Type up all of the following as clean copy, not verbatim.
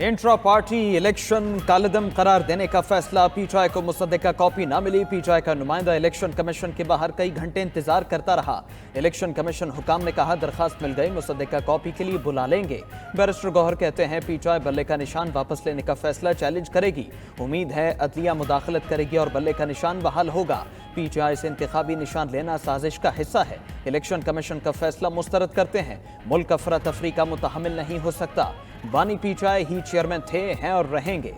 Intra party election कालदम करार देने का फैसला। पीटीआई को मुसद्दका कॉपी न मिली। पीटीआई का नुमाइंदा इलेक्शन कमीशन के बाहर कई घंटे इंतजार करता रहा। इलेक्शन कमीशन हुकाम ने कहा दरखास्त मिल गई, मुसद्दका कॉपी के लिए बुला लेंगे। बैरिस्टर गौहर कहते हैं पीटीआई बल्ले का निशान वापस लेने का फैसला चैलेंज करेगी। उम्मीद है अदलिया मुदाखलत करेगी और बल्ले का निशान बहाल होगा। पीटीआई से इंतखाबी निशान लेना साजिश का हिस्सा है। इलेक्शन कमीशन का फैसला मुस्तरद करते हैं। मुल्क अफरा तफरी का मुतहम्मिल नहीं हो सकता। बानी पीटीआई ही चेयरमैन थे, हैं और रहेंगे।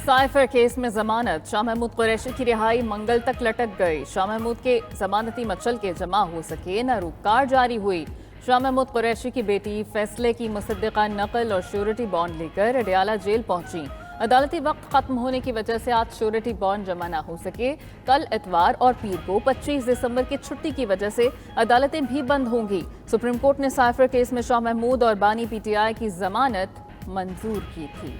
साइफर केस में जमानत। शाह महमूद कुरैशी की रिहाई मंगल तक लटक गई। शाह महमूद के जमानती मचल के जमा हो सके न रूपकार जारी हुई। शाह महमूद कुरैशी की बेटी फैसले की मुसद्दका नकल और श्योरिटी बॉन्ड लेकर अडयाला जेल पहुंची। अदालती वक्त खत्म होने की वजह से आज श्योरिटी बॉन्ड जमा न हो सके। कल इतवार और पीर को 25 दिसंबर की छुट्टी की वजह से अदालतें भी बंद होंगी। सुप्रीम कोर्ट ने साइफर केस में शाह महमूद और बानी पीटीआई की जमानत मंजूर की थी।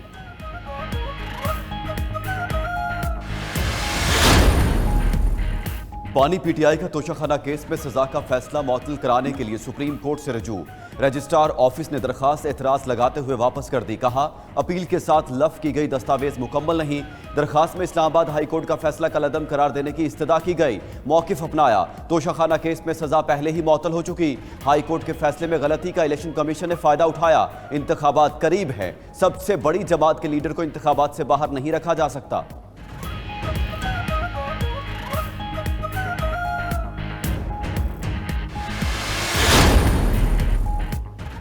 बानी पीटीआई का तोशाखाना केस में सजा का फैसला मुअत्तल कराने के लिए सुप्रीम कोर्ट से रजू। रजिस्ट्रार ऑफिस ने दरखास्त एतराज लगाते हुए वापस कर दी। कहा अपील के साथ लफ की गई दस्तावेज मुकम्मल नहीं। दरखास्त में इस्लामाबाद हाई कोर्ट का फैसला कलअदम करार देने की इस्तदा की गई। मौकिफ अपनाया। तोशाखाना केस में सजा पहले ही मुअत्तल हो चुकी। हाई कोर्ट के फैसले में गलती का इलेक्शन कमीशन ने फायदा उठाया। इंतखाबात करीब है। सबसे बड़ी जमात के लीडर को इंतखाबात से बाहर नहीं रखा जा सकता।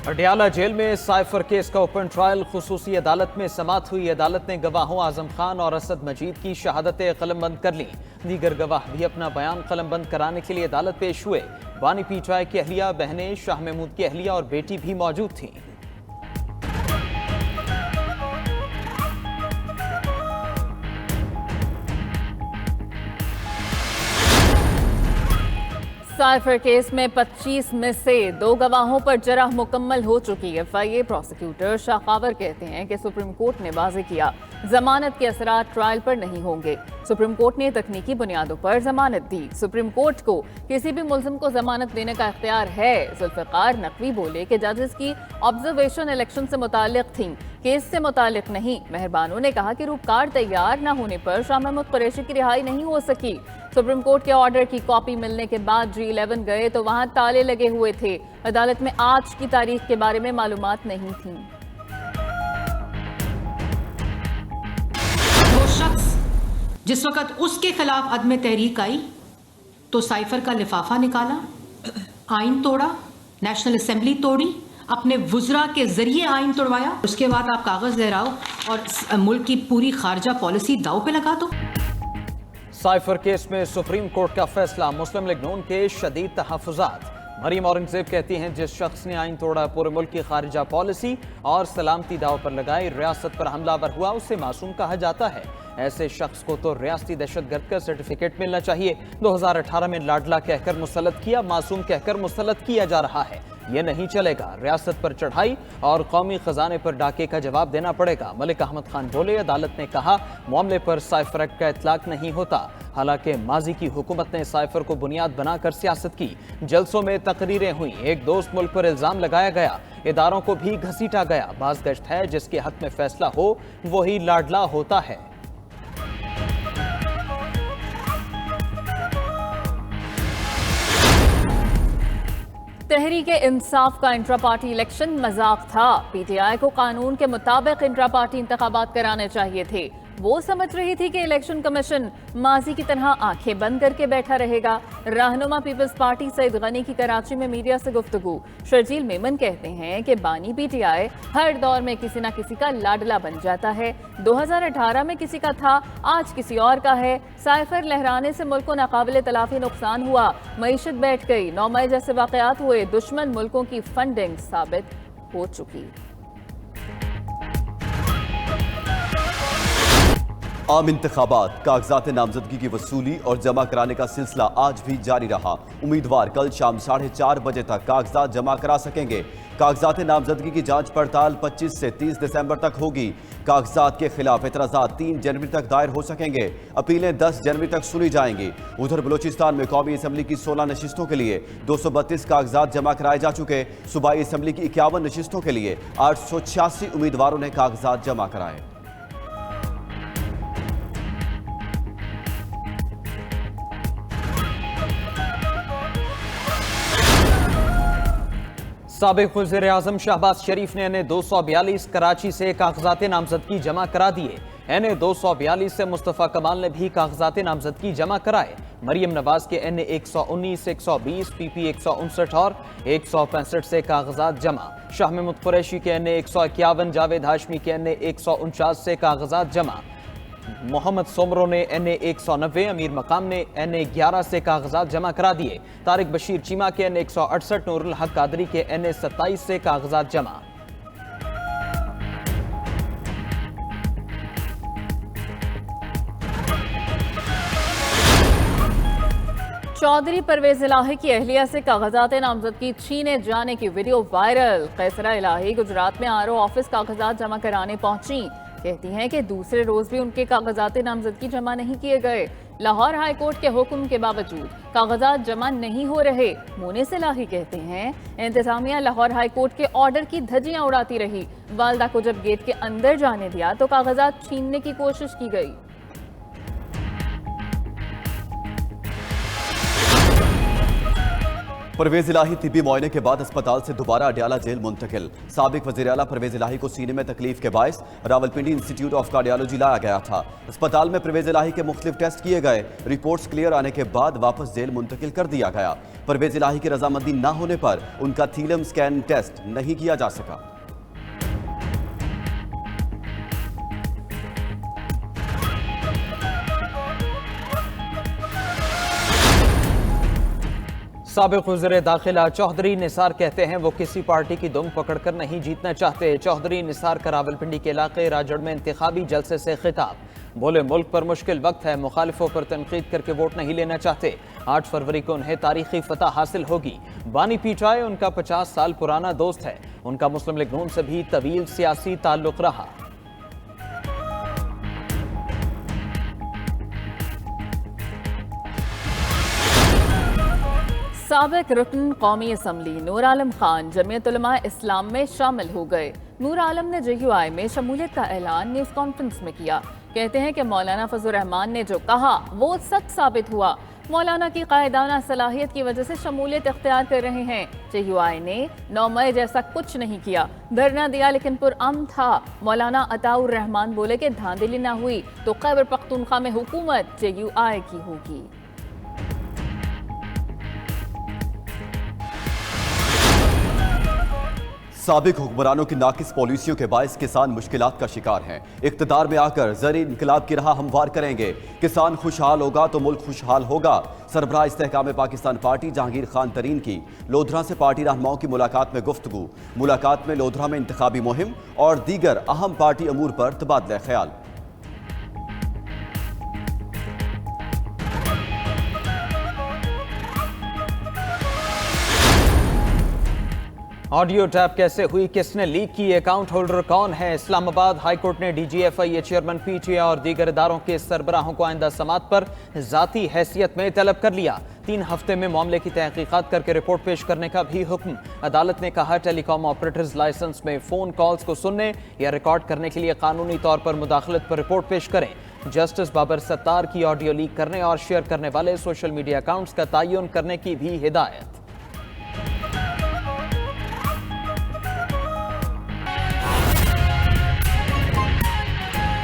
अडयाला जेल में साइफर केस का ओपन ट्रायल खुसूसी अदालत में समाअत हुई। अदालत ने गवाहों आजम खान और असद मजीद की शहादतें कलमबंद कर ली। दीगर गवाह भी अपना बयान कलमबंद कराने के लिए अदालत पेश हुए। बानी पीटीआई की अहलिया बहनें, शाह महमूद की अहलिया और बेटी भी मौजूद थीं। साइफर केस में 25 में से 2 गवाहों पर जरह मुकम्मल हो चुकी है। FIA प्रोसिक्यूटर शाखावर कहते हैं कि सुप्रीम कोर्ट ने वाज़ेह किया जमानत के असरात ट्रायल पर नहीं होंगे। सुप्रीम कोर्ट ने तकनीकी बुनियादों पर जमानत दी। सुप्रीम कोर्ट को किसी भी मुल्ज़िम को जमानत देने का इख्तियार है। जुल्फ़िकार नकवी बोले कि जजेस की ऑब्जर्वेशन इलेक्शन से मुतालिक थी, केस से मुतालिक नहीं। मेहरबानों ने कहा कि रूपकार तैयार न होने पर शाह महमूद कुरैशी की रिहाई नहीं हो सकी। सुप्रीम कोर्ट के ऑर्डर की कॉपी मिलने के बाद G11 गए तो वहां ताले लगे हुए थे। अदालत में आज की तारीख के बारे में मालूमात नहीं थी। वो शख्स जिस वक्त उसके खिलाफ अदम तहरीक आई तो साइफर का लिफाफा निकाला, आइन तोड़ा, नेशनल असेंबली तोड़ी, अपने वुज़रा के जरिए आइन तोड़वाया। उसके बाद आप कागज लहराओ और मुल्क की पूरी खारजा पॉलिसी दाव पे लगा दो। साइफर केस में सुप्रीम कोर्ट का फैसला। मुस्लिम लीग नून के शदीद तहफ़्फ़ुज़ात। मरीम औरंगज़ेब कहती हैं जिस शख्स ने आइन तोड़ा, पूरे मुल्क की खारिजा पॉलिसी और सलामती दाव पर लगाई, रियासत पर हमलावर हुआ, उसे मासूम कहा जाता है। ऐसे शख्स को तो रियासती दहशतगर्द का सर्टिफिकेट मिलना चाहिए। 2018 में लाडला कहकर मुसल्लत किया, मासूम कहकर मुसल्लत किया जा रहा है। ये नहीं चलेगा। रियासत पर चढ़ाई और कौमी खजाने पर डाके का जवाब देना पड़ेगा। मलिक अहमद खान बोले अदालत ने कहा मामले पर साइफर एक्ट का इतलाक नहीं होता। हालांकि माजी की हुकूमत ने साइफर को बुनियाद बनाकर सियासत की। जलसों में तकरीरें हुई, एक दोस्त मुल्क पर इल्जाम लगाया गया, इदारों को भी घसीटा गया। बाज़गश्त है जिसके हक में फैसला हो वही लाडला होता है। तहरीक इंसाफ का इंट्रा पार्टी इलेक्शन मजाक था। पीटीआई को कानून के मुताबिक इंट्रा पार्टी इंतखाबात कराने चाहिए थे। वो समझ रही थी कि इलेक्शन कमीशन माजी की तरह आंखें बंद करके बैठा रहेगा। रहनुमा पीपल्स पार्टी सईद गनी की कराची में मीडिया से गुफ्तगू। शर्जील मेमन कहते हैं कि बानी पीटीआई हर दौर में किसी न किसी का लाडला बन जाता है। 2018 में किसी का था, आज किसी और का है। साइफर लहराने से मुल्क को नाकाबिले तलाफी नुकसान हुआ, मईशत बैठ गई, 9 मई जैसे वाकयात हुए। दुश्मन मुल्कों की फंडिंग साबित हो चुकी। आम इंतखाबात कागजात नामजदगी की वसूली और जमा कराने का सिलसिला आज भी जारी रहा। उम्मीदवार कल शाम 4:30 बजे तक कागजात जमा करा सकेंगे। कागजात नामजदगी की जांच पड़ताल 25 से 30 दिसंबर तक होगी। कागजात के खिलाफ एतराज़ात 3 जनवरी तक दायर हो सकेंगे। अपीलें 10 जनवरी तक सुनी जाएंगी। उधर बलूचिस्तान में कौमी असम्बली की 16 नशिस्तों के लिए 232 कागजात जमा कराए जा चुके। सूबाई असम्बली की 51 नशिस्तों के लिए 886 उम्मीदवारों ने कागजात जमा कराए। साबिक वज़ीर आज़म शहबाज शरीफ ने NA 242 कराची से कागजात नामजदगी जमा करा दिए। NA 242 से मुस्तफ़ा कमाल ने भी कागजात नामजदगी जमा कराए। मरियम नवाज के NA 119, 120, PP 159 और 165 से कागजात जमा। शाह महमूद कुरैशी के NA 151, जावेद हाशमी के NA 149 से कागजात जमा। मोहम्मद सोमरो ने NA 190, अमीर मकाम ने NA 11 से कागजात जमा करा दिए। तारिक बशीर चीमा के NA 168, नूरुल हक कादरी के NA 27 से कागजात जमा। चौधरी परवेज इलाही की अहलिया से कागजात नामजदगी छीने जाने की वीडियो वायरल। कैसरा इलाही गुजरात में RO ऑफिस कागजात जमा कराने पहुंची। कहती हैं कि दूसरे रोज भी उनके कागजात नामजदगी जमा नहीं किए गए। लाहौर हाई कोर्ट के हुक्म के बावजूद कागजात जमा नहीं हो रहे। मोनिस इलाही कहते हैं इंतजामिया लाहौर हाई कोर्ट के ऑर्डर की धज्जियां उड़ाती रही। वालदा को जब गेट के अंदर जाने दिया तो कागजात छीनने की कोशिश की गई। परवेज इलाही तिब्बी मुआयने के बाद अस्पताल से दोबारा अडयाला जेल मुंतकिल। साबिक वज़ीर आला परवेज इलाही को सीने में तकलीफ के बायस रावलपिंडी इंस्टीट्यूट ऑफ कार्डियोलॉजी लाया गया था। अस्पताल में परवेज इलाही के मुख्तलिफ टेस्ट किए गए। रिपोर्ट्स क्लियर आने के बाद वापस जेल मुंतकिल कर दिया गया। परवेज इलाही की रजामंदी न होने पर उनका थीलम स्कैन टेस्ट नहीं किया जा सका। साबिक वज़ीर दाखिला चौधरी निसार कहते हैं वो किसी पार्टी की दुम पकड़कर नहीं जीतना चाहते। चौधरी निसार का रावलपिंडी के इलाके राजड़ में इंतखाबी जलसे से खिताब। बोले मुल्क पर मुश्किल वक्त है, मुखालिफों पर तनकीद करके वोट नहीं लेना चाहते। 8 फरवरी को उन्हें तारीखी फतह हासिल होगी। बानी पीटाए उनका 50 साल पुराना दोस्त है। उनका मुस्लिम लीग नून से भी तवील सियासी ताल्लुक रहा। साबिक रुकन कौमी असम्बली नूर आलम खान जमीयत उलमा इस्लाम में शामिल हो गए। नूर आलम ने JUI में शमूलियत का ऐलान न्यूज़ कॉन्फ्रेंस में किया। कहते हैं कि मौलाना फजलुर रहमान ने जो कहा वो सच साबित हुआ। मौलाना की कायदाना सलाहियत की वजह से शमूलियत इख्तियार कर रहे हैं। JUI ने 9 मई जैसा कुछ नहीं किया, धरना दिया लेकिन पुरअमन था। मौलाना अताउर रहमान बोले कि धांधली ना हुई तो खैबर पख्तूनख्वा में हुकूमत JUI की होगी। साबिक हुक्मरानों की नाकिस पॉलिसियों के बायस किसान मुश्किलात का शिकार हैं। इख्तिदार में आकर ज़री इनकलाब की राह हमवार करेंगे। किसान खुशहाल होगा तो मुल्क खुशहाल होगा। सरबराह इस्तेहकाम पाकिस्तान पार्टी जहांगीर खान तरीन की लोधरा से पार्टी रहनुमाओं की मुलाकात में गुफ्तगू। मुलाकात में लोधरा में इंतखाबी मुहिम और दीगर अहम पार्टी अमूर पर तबादला ख्याल। ऑडियो टैप कैसे हुई, किसने लीक की, अकाउंट होल्डर कौन है? इस्लामाबाद हाईकोर्ट ने DGFI चेयरमैन PTA और दीगर इदारों के सरबराहों को आइंदा समात पर जाती हैसियत में तलब कर लिया। 3 हफ्ते में मामले की तहकीकात करके रिपोर्ट पेश करने का भी हुक्म। अदालत ने कहा टेलीकॉम ऑपरेटर्स लाइसेंस में फ़ोन कॉल्स को सुनने या रिकॉर्ड करने के लिए कानूनी तौर पर मुदाखलत पर रिपोर्ट पेश करें। जस्टिस बाबर सत्तार की ऑडियो लीक करने और शेयर करने वाले सोशल मीडिया अकाउंट्स का तयन करने की भी हिदायत।